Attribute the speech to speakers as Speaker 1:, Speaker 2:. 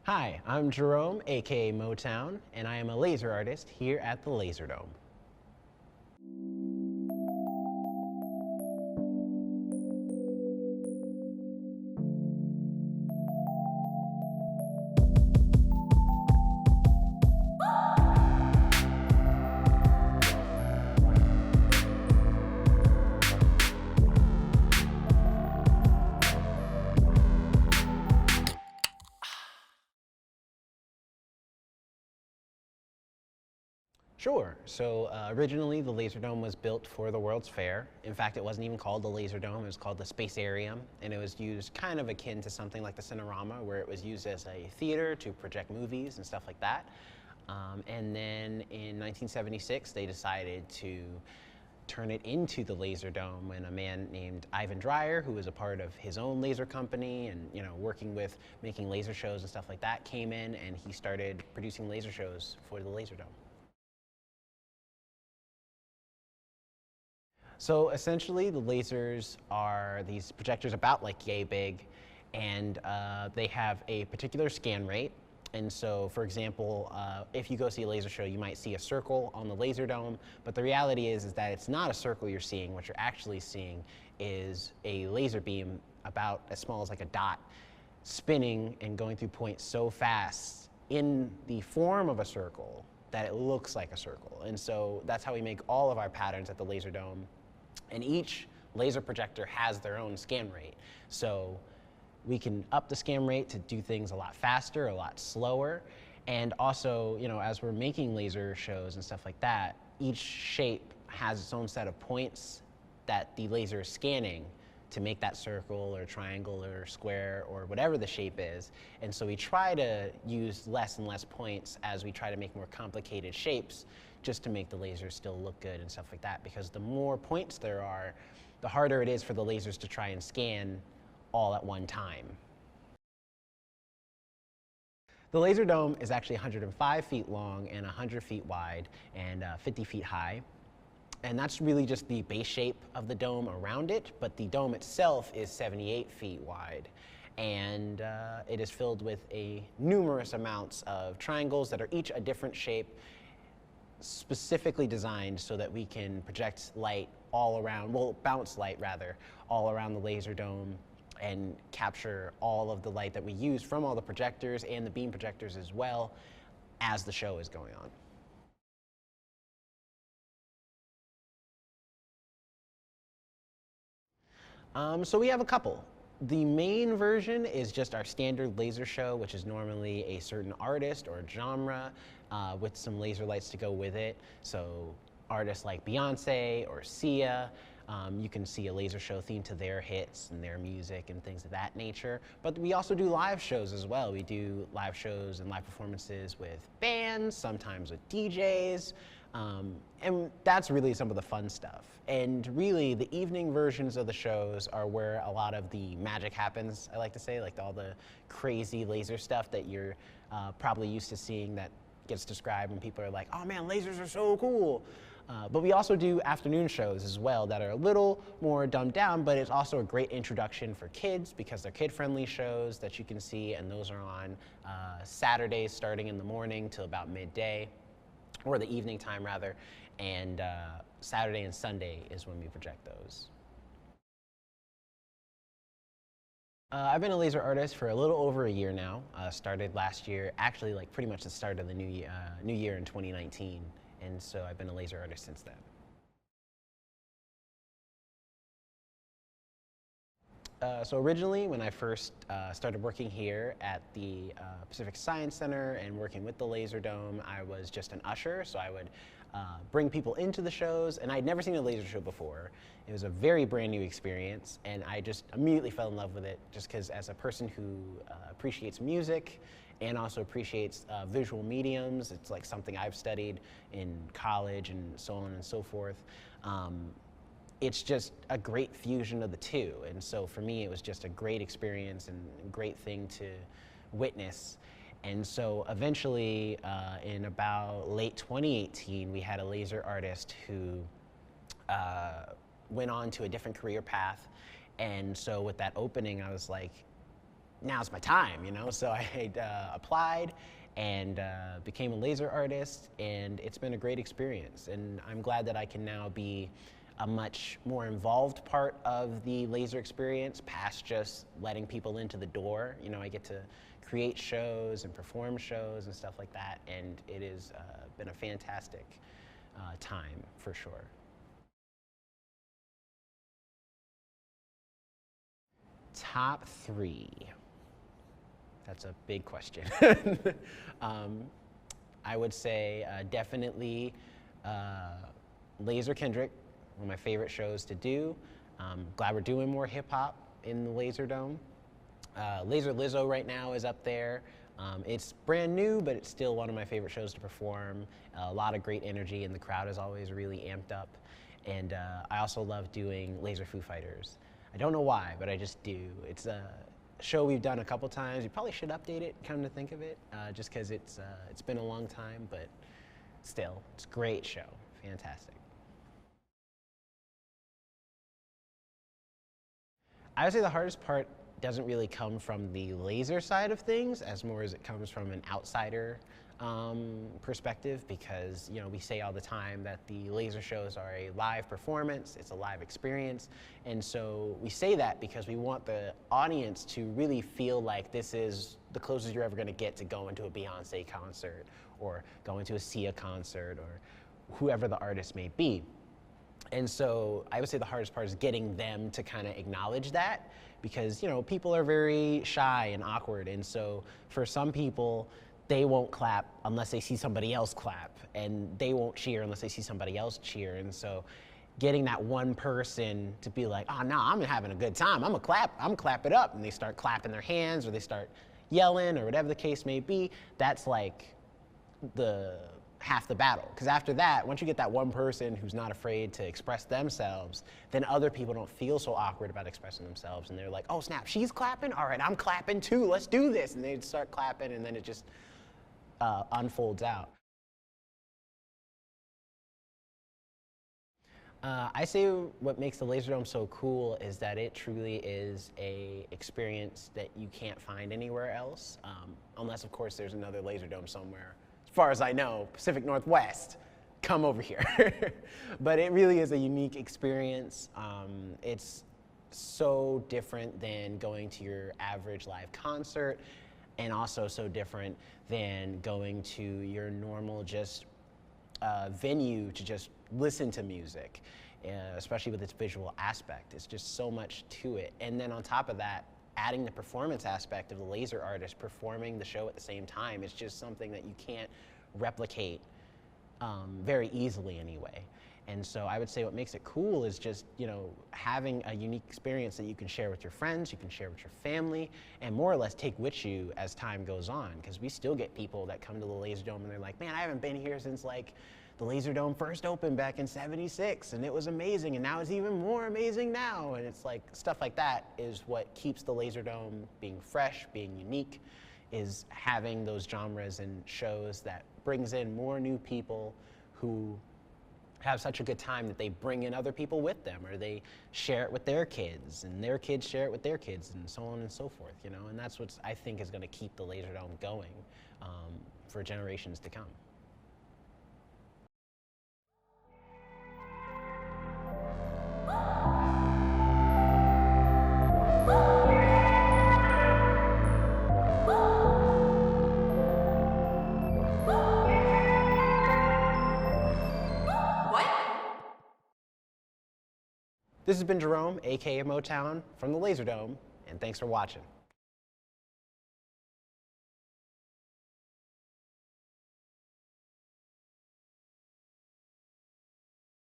Speaker 1: Hi, I'm Jerome, aka MoTown, and I am a laser artist here at the Laserdome. Sure. So originally, the Laserdome was built for the World's Fair. In fact, it wasn't even called the Laserdome. It was called the Spacearium, and it was used kind of akin to something like the Cinerama, where it was used as a theater to project movies and stuff like that. And then in 1976, they decided to turn it into the Laserdome when a man named Ivan Dreyer, who was a part of his own laser company and working with making laser shows and stuff like that, came in and he started producing laser shows for the Laserdome. So essentially, the lasers are these projectors about like yay big, and they have a particular scan rate. And so, for example, if you go see a laser show, you might see a circle on the Laserdome, but the reality is that it's not a circle you're seeing. What you're actually seeing is a laser beam about as small as like a dot, spinning and going through points so fast in the form of a circle that it looks like a circle. And so that's how we make all of our patterns at the Laserdome. And each laser projector has their own scan rate. So we can up the scan rate to do things a lot faster, a lot slower. And also, as we're making laser shows and stuff like that, each shape has its own set of points that the laser is scanning to make that circle or triangle or square or whatever the shape is. And so we try to use less and less points as we try to make more complicated shapes, just to make the lasers still look good and stuff like that, because the more points there are, the harder it is for the lasers to try and scan all at one time. The Laserdome is actually 105 feet long and 100 feet wide and 50 feet high. And that's really just the base shape of the dome around it, but the dome itself is 78 feet wide. And it is filled with numerous amounts of triangles that are each a different shape, specifically designed so that we can project light all around, well, bounce light rather, all around the Laserdome and capture all of the light that we use from all the projectors and the beam projectors as well as the show is going on. So we have a couple. The main version is just our standard laser show, which is normally a certain artist or genre with some laser lights to go with it. So artists like Beyonce or Sia, you can see a laser show themed to their hits and their music and things of that nature. But we also do live shows as well. We do live shows and live performances with bands, sometimes with DJs. And that's really some of the fun stuff. And really, the evening versions of the shows are where a lot of the magic happens, I like to say, like all the crazy laser stuff that you're probably used to seeing that gets described when people are like, oh man, lasers are so cool. But we also do afternoon shows as well that are a little more dumbed down, but it's also a great introduction for kids because they're kid-friendly shows that you can see, and those are on Saturdays starting in the morning till about midday, or the evening time rather, and Saturday and Sunday is when we project those. I've been a laser artist for a little over a year now. Started last year, actually like pretty much the start of the new year in 2019, and so I've been a laser artist since then. So originally, when I first started working here at the Pacific Science Center and working with the Laserdome, I was just an usher. So I would bring people into the shows, and I'd never seen a laser show before. It was a very brand new experience, and I just immediately fell in love with it, just because as a person who appreciates music and also appreciates visual mediums, it's like something I've studied in college and so on and so forth. It's just a great fusion of the two. And so for me, it was just a great experience and a great thing to witness. And so eventually, in about late 2018, we had a laser artist who went on to a different career path. And so with that opening, I was like, now's my time, you know? So I applied and became a laser artist, and it's been a great experience. And I'm glad that I can now be a much more involved part of the laser experience, past just letting people into the door. You know, I get to create shows and perform shows and stuff like that, and it has been a fantastic time for sure. Top 3. That's a big question. I would say definitely Laser Kendrick, one of my favorite shows to do. Glad we're doing more hip hop in the Laser Dome. Laser Lizzo right now is up there. It's brand new, but it's still one of my favorite shows to perform. A lot of great energy, and the crowd is always really amped up. And I also love doing Laser Foo Fighters. I don't know why, but I just do. It's a show we've done a couple times. You probably should update it, come to think of it, just because it's been a long time, but still, it's a great show. Fantastic. I would say the hardest part doesn't really come from the laser side of things as more as it comes from an outsider perspective, because you know, we say all the time that the laser shows are a live performance, it's a live experience, and so we say that because we want the audience to really feel like this is the closest you're ever going to get to going to a Beyonce concert or going to a Sia concert or whoever the artist may be. And so I would say the hardest part is getting them to kind of acknowledge that, because you know, people are very shy and awkward, and so for some people, they won't clap unless they see somebody else clap, and they won't cheer unless they see somebody else cheer. And so getting that one person to be like, oh no, I'm having a good time, I'm gonna clap it up, and they start clapping their hands or they start yelling or whatever the case may be, that's like half the battle. Because after that, once you get that one person who's not afraid to express themselves, then other people don't feel so awkward about expressing themselves, and they're like, oh snap, she's clapping? All right, I'm clapping too, let's do this. And they start clapping, and then it just unfolds out. I say what makes the Laser Dome so cool is that it truly is a experience that you can't find anywhere else, unless of course there's another Laser Dome somewhere. As far as I know, Pacific Northwest, come over here. But it really is a unique experience. It's so different than going to your average live concert, and also so different than going to your normal just venue to just listen to music, especially with its visual aspect. It's just so much to it. And then on top of that, adding the performance aspect of the laser artist performing the show at the same time is just something that you can't replicate very easily anyway. And so I would say what makes it cool is just, you know, having a unique experience that you can share with your friends, you can share with your family, and more or less take with you as time goes on. Because we still get people that come to the Laser Dome and they're like, man, I haven't been here since like the Laser Dome first opened back in '76, and it was amazing, and now it's even more amazing now. And it's like, stuff like that is what keeps the Laser Dome being fresh, being unique, is having those genres and shows that brings in more new people who have such a good time that they bring in other people with them, or they share it with their kids, and their kids share it with their kids, and so on and so forth, you know? And that's what I think is gonna keep the Laser Dome going for generations to come. This has been Jerome, aka MoTown, from the Laser Dome, and thanks for watching.